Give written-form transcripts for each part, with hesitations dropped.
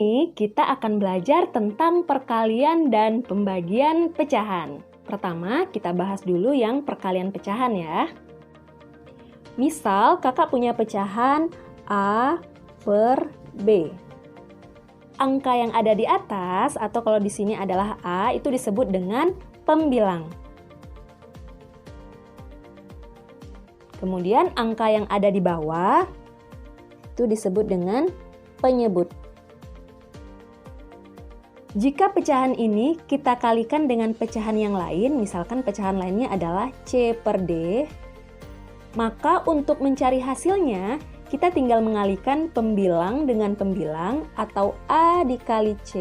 Ini kita akan belajar tentang perkalian dan pembagian pecahan. Pertama, kita bahas dulu yang perkalian pecahan ya. Misal, kakak punya pecahan A per B. Angka yang ada di atas, atau kalau di sini adalah A, itu disebut dengan pembilang. Kemudian angka yang ada di bawah, itu disebut dengan penyebut. Jika pecahan ini kita kalikan dengan pecahan yang lain, misalkan pecahan lainnya adalah C per D, maka untuk mencari hasilnya, kita tinggal mengalihkan pembilang dengan pembilang atau A dikali C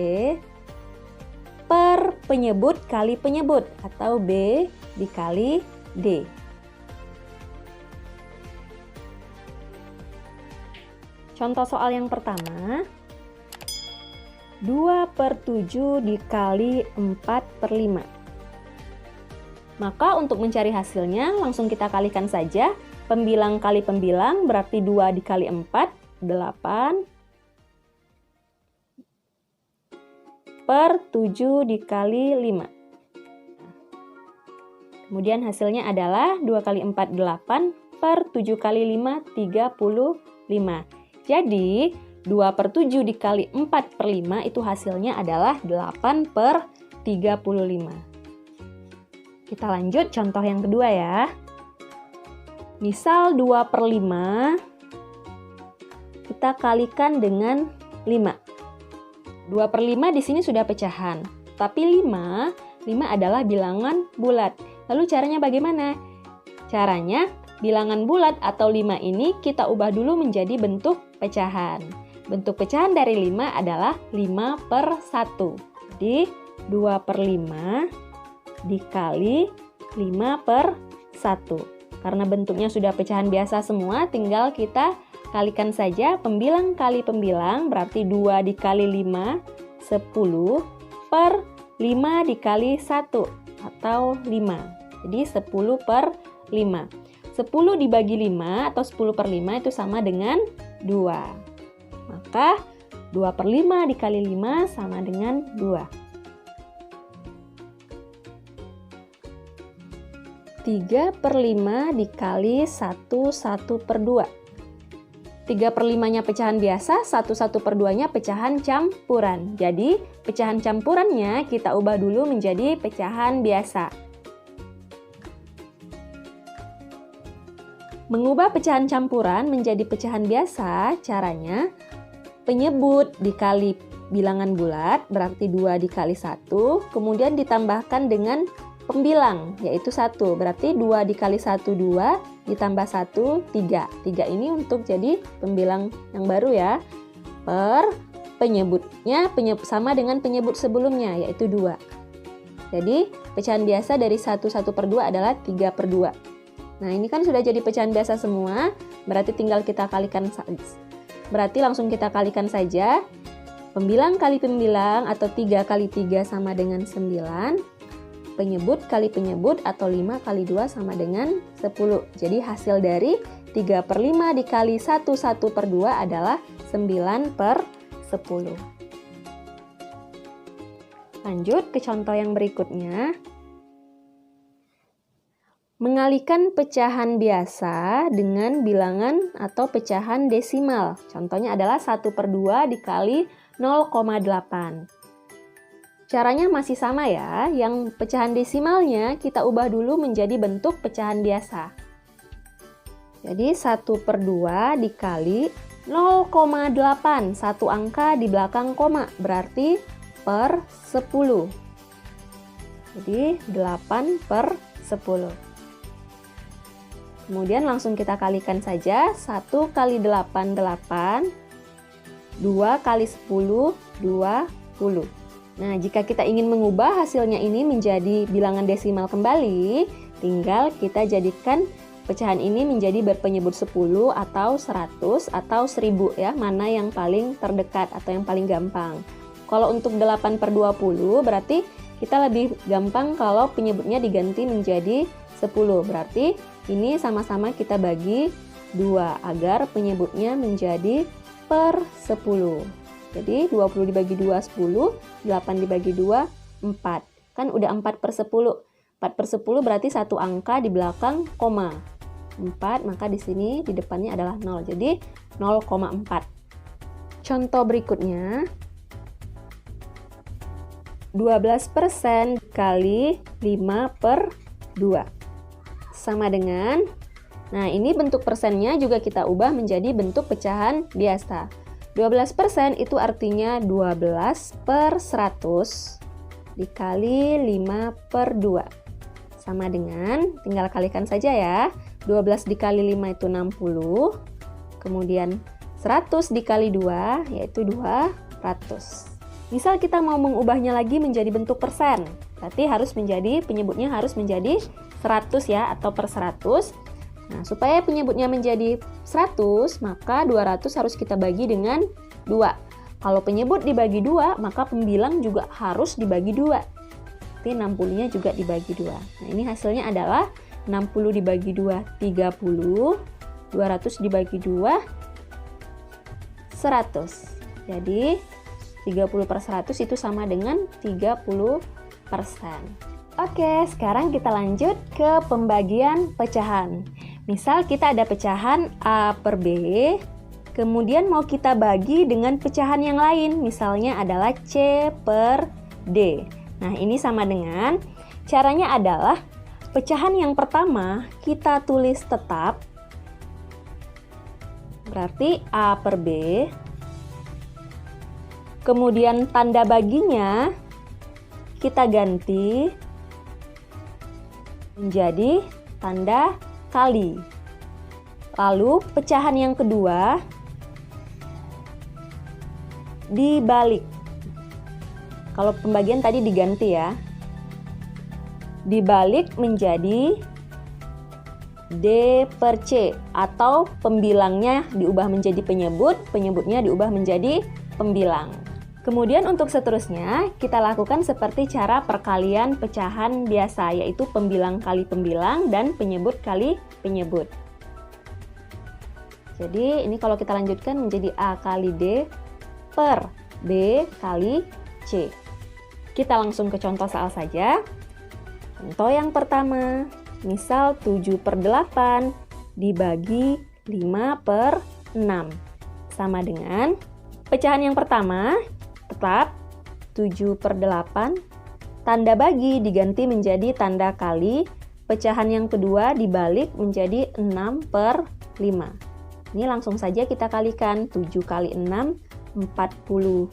per penyebut kali penyebut atau B dikali D. Contoh soal yang pertama, 2 per 7 dikali 4 per 5. Maka untuk mencari hasilnya langsung kita kalikan saja. Pembilang kali pembilang berarti 2 dikali 4, 8. Per 7 dikali 5. Kemudian hasilnya adalah 2 kali 4, 8. Per 7 kali 5, 35. Jadi 2 per 7 dikali 4 per 5 itu hasilnya adalah 8 per 35. Kita lanjut contoh yang kedua ya. Misal 2 per 5 kita kalikan dengan 5. 2 per 5 di sini sudah pecahan. Tapi 5 adalah bilangan bulat. Lalu caranya bagaimana? Caranya bilangan bulat atau 5 ini kita ubah dulu menjadi bentuk pecahan. Bentuk pecahan dari 5 adalah 5 per 1. Jadi 2 per 5 dikali 5 per 1. Karena bentuknya sudah pecahan biasa semua, tinggal kita kalikan saja pembilang kali pembilang, berarti 2 dikali 5, 10 per 5 dikali 1 atau 5. Jadi 10 per 5. 10 dibagi 5 atau 10 per 5 itu sama dengan 2. Maka 2 per 5 dikali 5 sama dengan 2. 3 per 5 dikali 1 per 2. 3 per 5-nya pecahan biasa, 1 per 2-nya pecahan campuran. Jadi pecahan campurannya kita ubah dulu menjadi pecahan biasa. Mengubah pecahan campuran menjadi pecahan biasa, caranya penyebut dikali bilangan bulat, berarti 2 dikali 1, kemudian ditambahkan dengan pembilang, yaitu 1. Berarti 2 dikali 1, 2, ditambah 1, 3. 3 ini untuk jadi pembilang yang baru ya. Per penyebutnya sama dengan penyebut sebelumnya, yaitu 2. Jadi pecahan biasa dari 1 per 2 adalah 3 per 2. Nah, ini kan sudah jadi pecahan biasa semua, berarti tinggal kita kalikan saja. Berarti langsung kita kalikan saja. Pembilang kali pembilang atau 3 kali 3 sama dengan 9. Penyebut kali penyebut atau 5 kali 2 sama dengan 10. Jadi hasil dari 3 per 5 dikali 1 per 2 adalah 9 per 10. Lanjut ke contoh yang berikutnya. Mengalihkan pecahan biasa dengan bilangan atau pecahan desimal. Contohnya adalah 1 per 2 dikali 0,8. Caranya masih sama ya. Yang pecahan desimalnya kita ubah dulu menjadi bentuk pecahan biasa. Jadi 1 per 2 dikali 0,8. Satu angka di belakang koma, berarti per 10. Jadi 8 per 10. Kemudian langsung kita kalikan saja. 1 kali 8, 8. 2 kali 10, 20. Nah, jika kita ingin mengubah hasilnya ini menjadi bilangan desimal kembali, tinggal kita jadikan pecahan ini menjadi berpenyebut 10 atau 100 atau 1000 ya, mana yang paling terdekat atau yang paling gampang. Kalau untuk 8 per 20 berarti kita lebih gampang kalau penyebutnya diganti menjadi 10. Berarti ini sama-sama kita bagi 2 agar penyebutnya menjadi per 10. Jadi 20 dibagi 2, 10. 8 dibagi 2, 4. Kan udah 4 per 10. 4 per 10 berarti satu angka di belakang koma. 4, maka di sini di depannya adalah 0. Jadi 0,4. Contoh berikutnya, 12% kali 5 per 2. Sama dengan, nah ini bentuk persennya juga kita ubah menjadi bentuk pecahan biasa. 12% itu artinya 12 per 100 dikali 5 per 2. Sama dengan, tinggal kalikan saja ya. 12 dikali 5 itu 60. Kemudian 100 dikali 2 yaitu 200. Misal kita mau mengubahnya lagi menjadi bentuk persen. Berarti penyebutnya harus menjadi 100 ya, atau per 100. Nah, supaya penyebutnya menjadi 100, maka 200 harus kita bagi dengan 2. Kalau penyebut dibagi 2, maka pembilang juga harus dibagi 2. Berarti 60-nya juga dibagi 2. Nah, ini hasilnya adalah 60 dibagi 2, 30. 200 dibagi 2, 100. Jadi, 30 per 100 itu sama dengan 30%. Oke, sekarang kita lanjut ke pembagian pecahan. Misal kita ada pecahan A per B, kemudian mau kita bagi dengan pecahan yang lain, misalnya adalah C per D. Nah, ini sama dengan, caranya adalah pecahan yang pertama kita tulis tetap, berarti A per B, kemudian tanda baginya kita ganti menjadi tanda kali. Lalu pecahan yang kedua dibalik. Kalau pembagian tadi diganti ya. Dibalik menjadi D per C, atau pembilangnya diubah menjadi penyebut, penyebutnya diubah menjadi pembilang. Kemudian untuk seterusnya, kita lakukan seperti cara perkalian pecahan biasa, yaitu pembilang kali pembilang dan penyebut kali penyebut. Jadi ini kalau kita lanjutkan menjadi A kali D per B kali C. Kita langsung ke contoh soal saja. Contoh yang pertama, misal 7 per 8 dibagi 5 per 6. Sama dengan pecahan yang pertama, tetap 7 per 8, tanda bagi diganti menjadi tanda kali, pecahan yang kedua dibalik menjadi 6 per 5. Ini langsung saja kita kalikan, 7 kali 6, 42,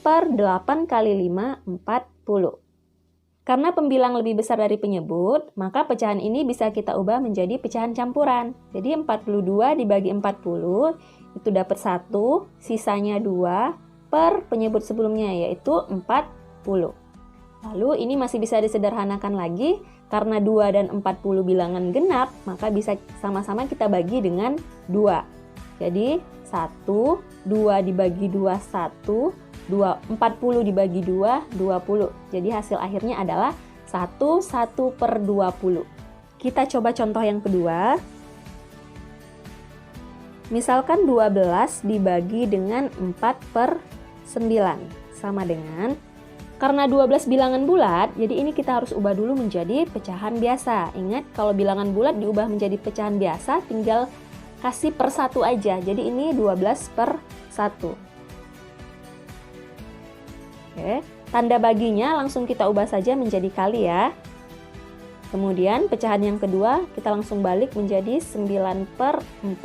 per 8 kali 5, 40. Karena pembilang lebih besar dari penyebut, maka pecahan ini bisa kita ubah menjadi pecahan campuran. Jadi 42 dibagi 40, itu dapat 1, sisanya 2, per penyebut sebelumnya yaitu 40. Lalu ini masih bisa disederhanakan lagi, karena 2 dan 40 bilangan genap, maka bisa sama-sama kita bagi dengan 2. Jadi 1, 2 dibagi 2, 1, 40 dibagi 2, 20. Jadi hasil akhirnya adalah 1 per 20. Kita coba contoh yang kedua. Misalkan 12 dibagi dengan 4 per 9, sama dengan, karena 12 bilangan bulat, jadi ini kita harus ubah dulu menjadi pecahan biasa. Ingat, kalau bilangan bulat diubah menjadi pecahan biasa, tinggal kasih per 1 aja. Jadi ini 12 per 1. Oke, tanda baginya langsung kita ubah saja menjadi kali ya. Kemudian pecahan yang kedua kita langsung balik menjadi 9 per 4.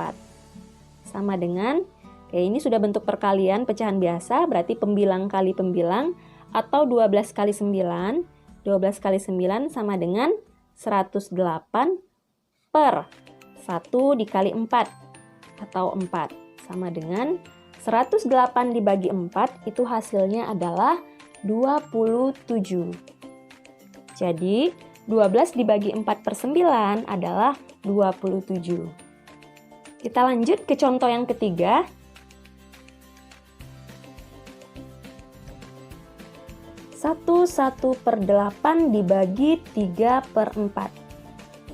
Sama dengan, oke, ini sudah bentuk perkalian pecahan biasa, berarti pembilang kali pembilang, atau 12 kali 9. 12 kali 9 sama dengan 108 per 1 dikali 4, atau 4. Sama dengan 108 dibagi 4, itu hasilnya adalah 27. Jadi, 12 dibagi 4 per 9 adalah 27. Kita lanjut ke contoh yang ketiga. Satu per 8 dibagi 3 per 4.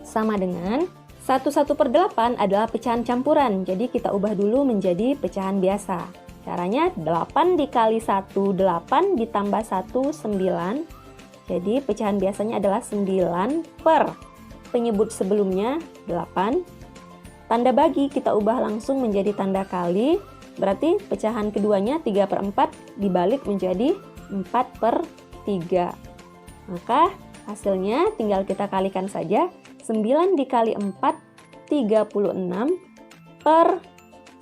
Sama dengan 1 per 8 adalah pecahan campuran, jadi kita ubah dulu menjadi pecahan biasa. Caranya 8 dikali 1, 8 ditambah 1, 9. Jadi pecahan biasanya adalah 9 per penyebut sebelumnya 8. Tanda bagi kita ubah langsung menjadi tanda kali. Berarti pecahan keduanya 3 per 4 dibalik menjadi 4 per 3. Maka hasilnya tinggal kita kalikan saja. 9 dikali 4, 36 per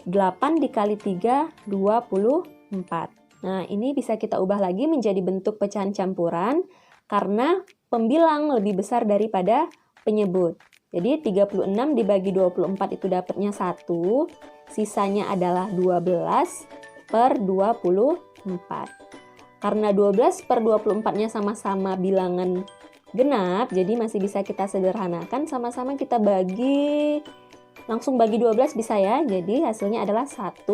8 dikali 3, 24. Nah, ini bisa kita ubah lagi menjadi bentuk pecahan campuran karena pembilang lebih besar daripada penyebut. Jadi 36 dibagi 24 itu dapatnya 1, sisanya adalah 12 per 24. Karena 12 per 24-nya sama-sama bilangan genap, jadi masih bisa kita sederhanakan, sama-sama kita bagi. Langsung bagi 12 bisa ya, jadi hasilnya adalah 1,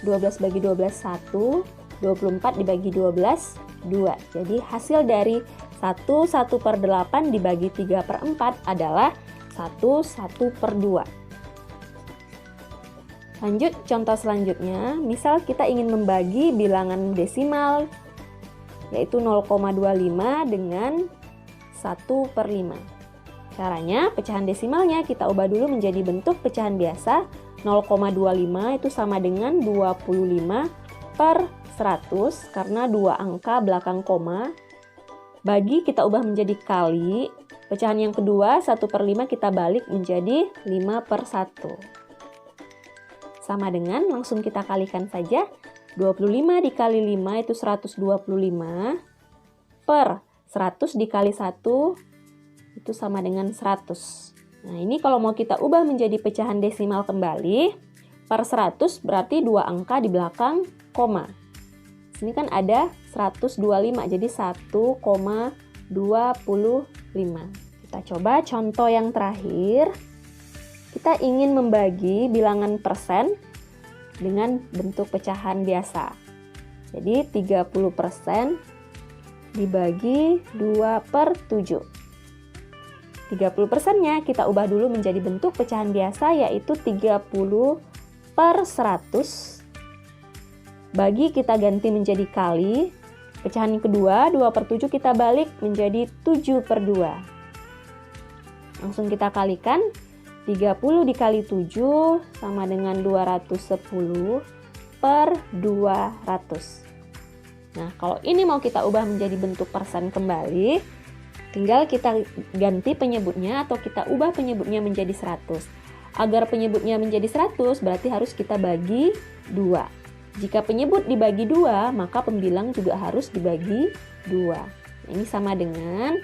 12 bagi 12, 1, 24 dibagi 12, 2. Jadi hasil dari 1 per 8 dibagi 3 per 4 adalah 1 per 2. Lanjut contoh selanjutnya, misal kita ingin membagi bilangan desimal, yaitu 0,25 dengan 1 per 5. Caranya, pecahan desimalnya kita ubah dulu menjadi bentuk pecahan biasa. 0,25 itu sama dengan 25 per 100, karena 2 angka belakang koma. Bagi kita ubah menjadi kali. Pecahan yang kedua, 1 per 5 kita balik menjadi 5 per 1. Sama dengan, langsung kita kalikan saja. 25 dikali 5 itu 125 per 100 dikali 1 itu sama dengan 100. Nah, ini kalau mau kita ubah menjadi pecahan desimal kembali, per 100 berarti 2 angka di belakang koma. Sini kan ada 125, jadi 1,25. Kita coba contoh yang terakhir. Kita ingin membagi bilangan persen dengan bentuk pecahan biasa. Jadi 30% dibagi 2 per 7. 30%-nya kita ubah dulu menjadi bentuk pecahan biasa, yaitu 30 per 100. Bagi kita ganti menjadi kali. Pecahan yang kedua, 2 per 7 kita balik menjadi 7 per 2. Langsung kita kalikan. 30 dikali 7 sama dengan 210 per 200. Nah, kalau ini mau kita ubah menjadi bentuk persen kembali, tinggal kita ganti penyebutnya atau kita ubah penyebutnya menjadi 100. Agar penyebutnya menjadi 100 berarti harus kita bagi 2. Jika penyebut dibagi 2, maka pembilang juga harus dibagi 2. Ini sama dengan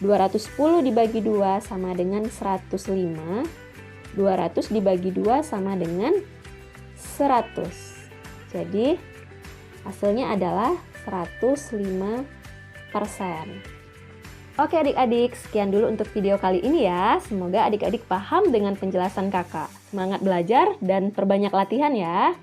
210 dibagi 2 sama dengan 105. 200 dibagi 2 sama dengan 100. Jadi hasilnya adalah 105%. Oke adik-adik, sekian dulu untuk video kali ini ya. Semoga adik-adik paham dengan penjelasan kakak. Semangat belajar dan perbanyak latihan ya.